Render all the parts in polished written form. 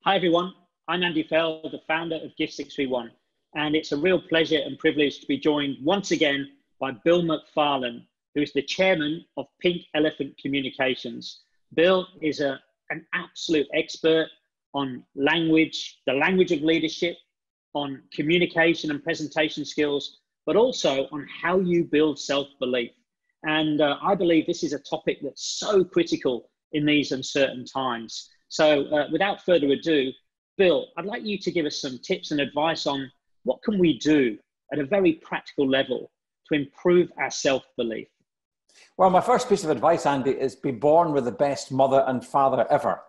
Hi everyone, I'm Andy Fell, the founder of GiFT631, and it's a real pleasure and privilege to be joined once again by Bill McFarlan, who is the chairman of Pink Elephant Communications. Bill is an absolute expert on language, the language of leadership, on communication and presentation skills, but also on how you build self-belief. And I believe this is a topic that's so critical in these uncertain times. So without further ado, Bill, I'd like you to give us some tips and advice on what can we do at a very practical level to improve our self-belief. Well, my first piece of advice, Andy, is be born with the best mother and father ever.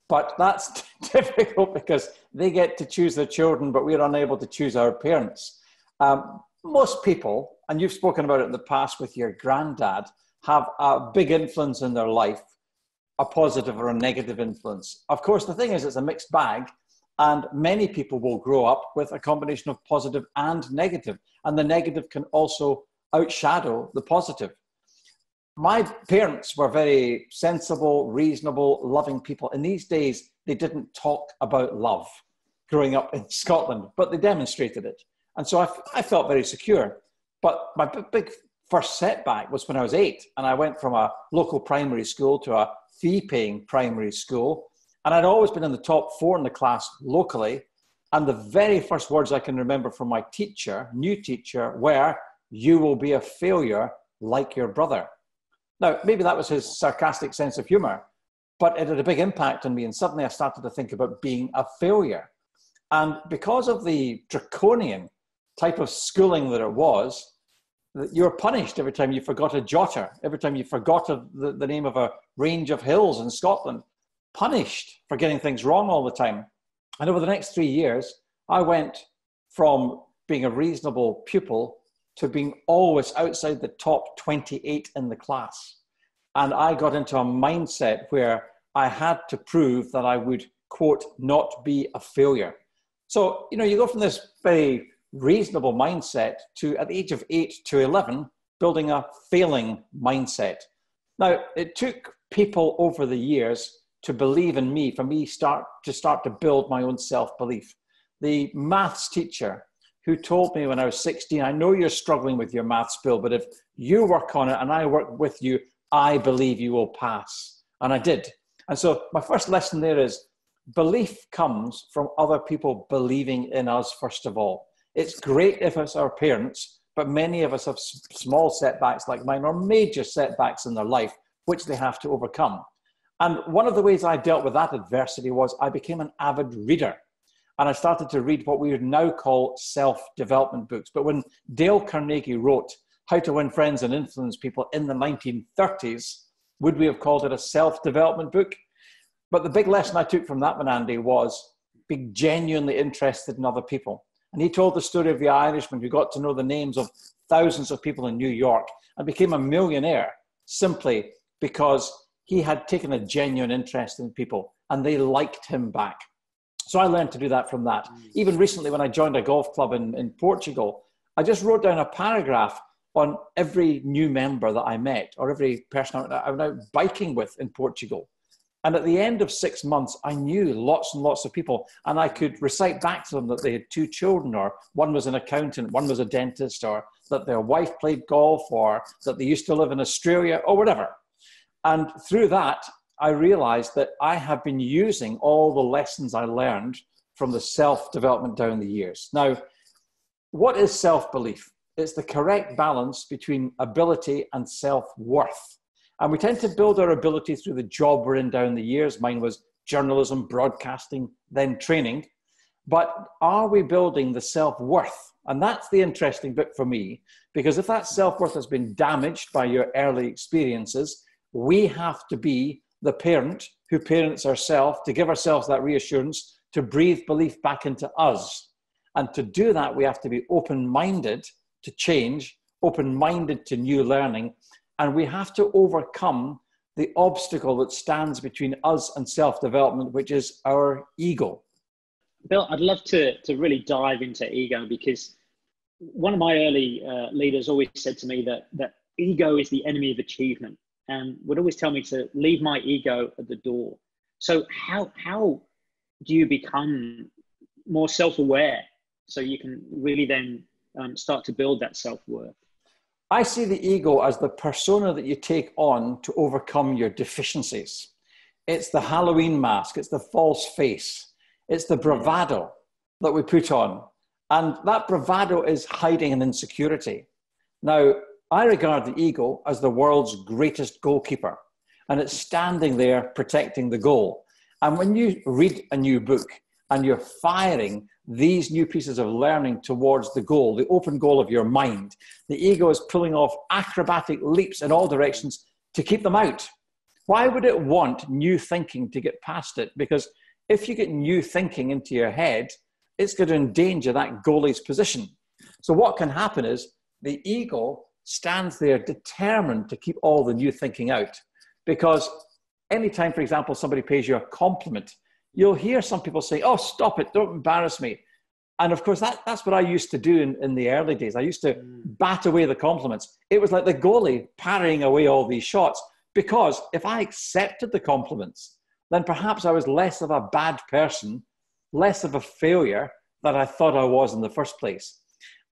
But that's difficult because they get to choose their children, but we're unable to choose our parents. Most people, and you've spoken about it in the past with your granddad, have a big influence in their life, a positive or a negative influence. Of course, the thing is, it's a mixed bag, and many people will grow up with a combination of positive and negative, and the negative can also outshadow the positive. My parents were very sensible, reasonable, loving people. In these days, they didn't talk about love growing up in Scotland, but they demonstrated it. And so I felt very secure. But my big first setback was when I was 8, and I went from a local primary school to a fee-paying primary school. And I'd always been in the top 4 in the class locally. And the very first words I can remember from my teacher, new teacher, were, "You will be a failure like your brother." Now, maybe that was his sarcastic sense of humor, but it had a big impact on me. And suddenly I started to think about being a failure. And because of the draconian type of schooling that it was, you were punished every time you forgot a jotter, every time you forgot the name of a range of hills in Scotland, punished for getting things wrong all the time. And over the next 3 years, I went from being a reasonable pupil to being always outside the top 28 in the class. And I got into a mindset where I had to prove that I would, quote, not be a failure. So, you go from this very reasonable mindset to, at the age of 8 to 11, building a failing mindset. Now, it took people over the years to believe in me, for me start to build my own self-belief. The maths teacher who told me when I was 16, "I know you're struggling with your maths, Bill, but if you work on it and I work with you, I believe you will pass." And I did. And so my first lesson there is belief comes from other people believing in us, first of all. It's great if it's our parents, but many of us have small setbacks like mine or major setbacks in their life, which they have to overcome. And one of the ways I dealt with that adversity was I became an avid reader. And I started to read what we would now call self-development books. But when Dale Carnegie wrote How to Win Friends and Influence People in the 1930s, would we have called it a self-development book? But the big lesson I took from that one, Andy, was being genuinely interested in other people. And he told the story of the Irishman who got to know the names of thousands of people in New York and became a millionaire simply because he had taken a genuine interest in people and they liked him back. So I learned to do that from that. Even recently, when I joined a golf club in Portugal, I just wrote down a paragraph on every new member that I met or every person I went out biking with in Portugal. And at the end of 6 months, I knew lots and lots of people, and I could recite back to them that they had 2 children, or one was an accountant, one was a dentist, or that their wife played golf, or that they used to live in Australia, or whatever. And through that, I realized that I have been using all the lessons I learned from the self-development down the years. Now, what is self-belief? It's the correct balance between ability and self-worth. And we tend to build our ability through the job we're in down the years. Mine was journalism, broadcasting, then training. But are we building the self-worth? And that's the interesting bit for me, because if that self-worth has been damaged by your early experiences, we have to be the parent who parents ourselves, to give ourselves that reassurance, to breathe belief back into us. And to do that, we have to be open-minded to change, open-minded to new learning, and we have to overcome the obstacle that stands between us and self-development, which is our ego. Bill, I'd love to really dive into ego, because one of my early leaders always said to me that ego is the enemy of achievement, and would always tell me to leave my ego at the door. So how do you become more self-aware so you can really then start to build that self-worth? I see the ego as the persona that you take on to overcome your deficiencies. It's the Halloween mask, it's the false face, it's the bravado that we put on. And that bravado is hiding an insecurity. Now, I regard the ego as the world's greatest goalkeeper, and it's standing there protecting the goal. And when you read a new book and you're firing these new pieces of learning towards the goal, the open goal of your mind, the ego is pulling off acrobatic leaps in all directions to keep them out. Why would it want new thinking to get past it? Because if you get new thinking into your head, it's going to endanger that goalie's position. So what can happen is the ego stands there determined to keep all the new thinking out. Because anytime, for example, somebody pays you a compliment, you'll hear some people say, oh, stop it, don't embarrass me. And of course, that's what I used to do in the early days. I used to bat away the compliments. It was like the goalie parrying away all these shots. Because if I accepted the compliments, then perhaps I was less of a bad person, less of a failure than I thought I was in the first place.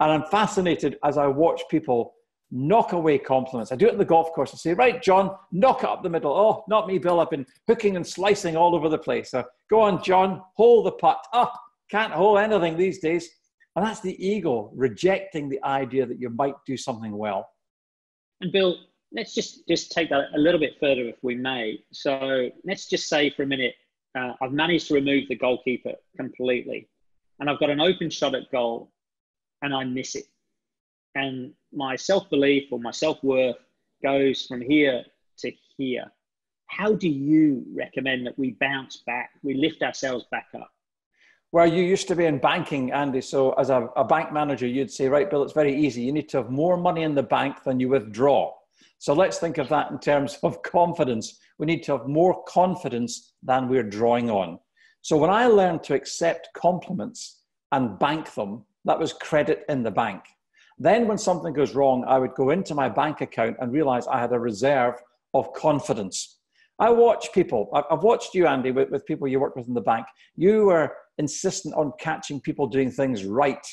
And I'm fascinated as I watch people knock away compliments. I do it in the golf course. I say, right, John, knock it up the middle. Oh, not me, Bill. I've been hooking and slicing all over the place. So go on, John, hold the putt. Oh, can't hold anything these days. And that's the ego rejecting the idea that you might do something well. And Bill, let's just take that a little bit further, if we may. So let's just say for a minute, I've managed to remove the goalkeeper completely, and I've got an open shot at goal, and I miss it. And my self-belief or my self-worth goes from here to here. How do you recommend that we bounce back, we lift ourselves back up? Well, you used to be in banking, Andy. So as a bank manager, you'd say, right, Bill, it's very easy. You need to have more money in the bank than you withdraw. So let's think of that in terms of confidence. We need to have more confidence than we're drawing on. So when I learned to accept compliments and bank them, that was credit in the bank. Then when something goes wrong, I would go into my bank account and realize I had a reserve of confidence. I watch people, I've watched you, Andy, with people you work with in the bank. You were insistent on catching people doing things right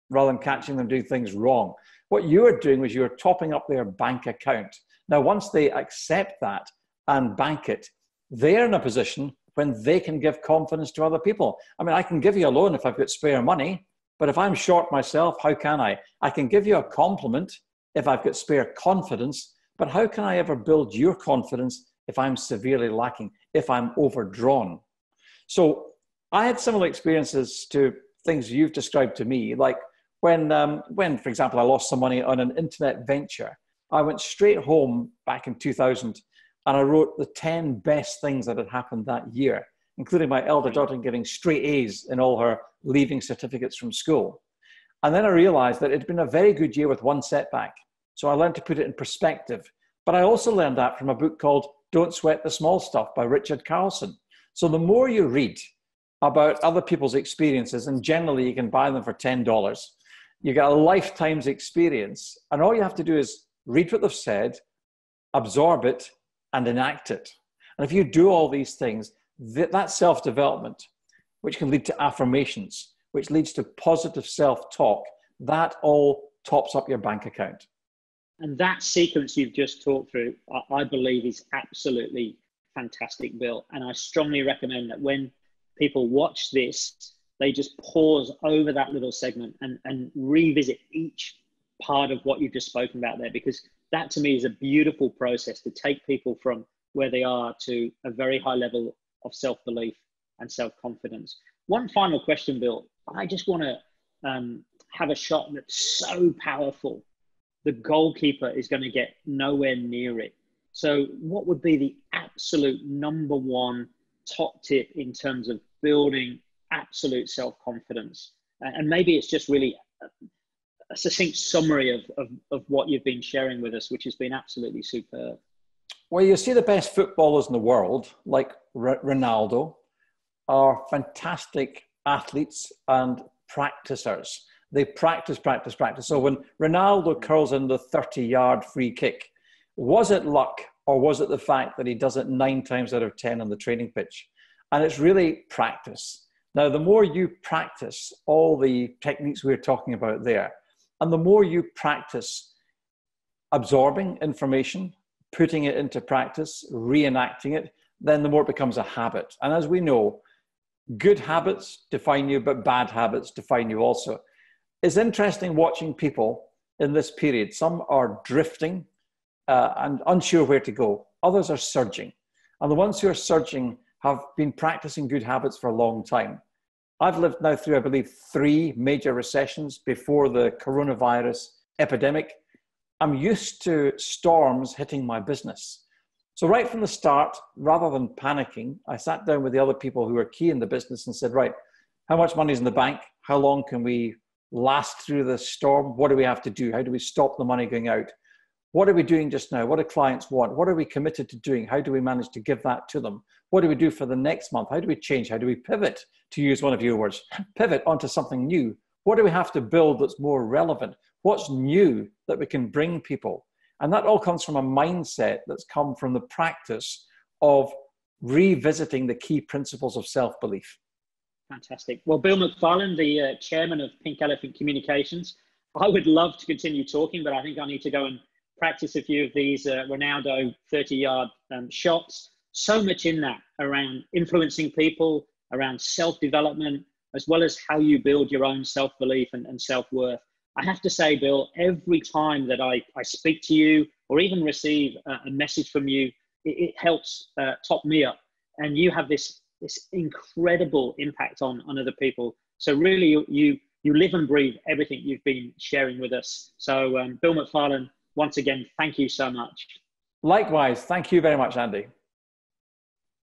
rather than catching them doing things wrong. What you were doing was you were topping up their bank account. Now, once they accept that and bank it, they're in a position when they can give confidence to other people. I mean, I can give you a loan if I've got spare money, but if I'm short myself, how can I? I can give you a compliment if I've got spare confidence, but how can I ever build your confidence if I'm severely lacking, if I'm overdrawn? So I had similar experiences to things you've described to me, like when, for example, I lost some money on an internet venture. I went straight home back in 2000 and I wrote the 10 best things that had happened that year, including my elder daughter getting straight A's in all her leaving certificates from school. And then I realized that it had been a very good year with one setback. So I learned to put it in perspective. But I also learned that from a book called Don't Sweat the Small Stuff by Richard Carlson. So the more you read about other people's experiences, and generally you can buy them for $10, you get a lifetime's experience. And all you have to do is read what they've said, absorb it, and enact it. And if you do all these things, that self-development, which can lead to affirmations, which leads to positive self-talk, that all tops up your bank account. And that sequence you've just talked through, I believe is absolutely fantastic, Bill. And I strongly recommend that when people watch this, they just pause over that little segment and revisit each part of what you've just spoken about there, because that to me is a beautiful process to take people from where they are to a very high level of self-belief and self-confidence. One final question, Bill. I just want to have a shot that's so powerful, the goalkeeper is going to get nowhere near it. So what would be the absolute number one top tip in terms of building absolute self-confidence? And maybe it's just really a succinct summary of what you've been sharing with us, which has been absolutely superb. Well, you see the best footballers in the world, like Ronaldo, are fantastic athletes and practicers. They practice. So when Ronaldo curls in the 30-yard free kick, was it luck or was it the fact that he does it 9 times out of 10 on the training pitch? And it's really practice. Now, the more you practice all the techniques we're talking about there, and the more you practice absorbing information, putting it into practice, reenacting it, then the more it becomes a habit. And as we know, good habits define you, but bad habits define you also. It's interesting watching people in this period. Some are drifting and unsure where to go. Others are surging. And the ones who are surging have been practicing good habits for a long time. I've lived now through, I believe, 3 major recessions before the coronavirus epidemic. I'm used to storms hitting my business. So right from the start, rather than panicking, I sat down with the other people who were key in the business and said, right, how much money is in the bank? How long can we last through this storm? What do we have to do? How do we stop the money going out? What are we doing just now? What do clients want? What are we committed to doing? How do we manage to give that to them? What do we do for the next month? How do we change? How do we pivot, to use one of your words, pivot onto something new? What do we have to build that's more relevant? What's new that we can bring people? And that all comes from a mindset that's come from the practice of revisiting the key principles of self-belief. Fantastic. Well, Bill McFarlan, the chairman of Pink Elephant Communications, I would love to continue talking, but I think I need to go and practice a few of these Ronaldo 30-yard shots. So much in that around influencing people, around self-development, as well as how you build your own self-belief and self-worth. I have to say, Bill, every time that I speak to you or even receive a message from you, it helps top me up. And you have this incredible impact on other people. So really, you live and breathe everything you've been sharing with us. So Bill McFarlan, once again, thank you so much. Likewise. Thank you very much, Andy.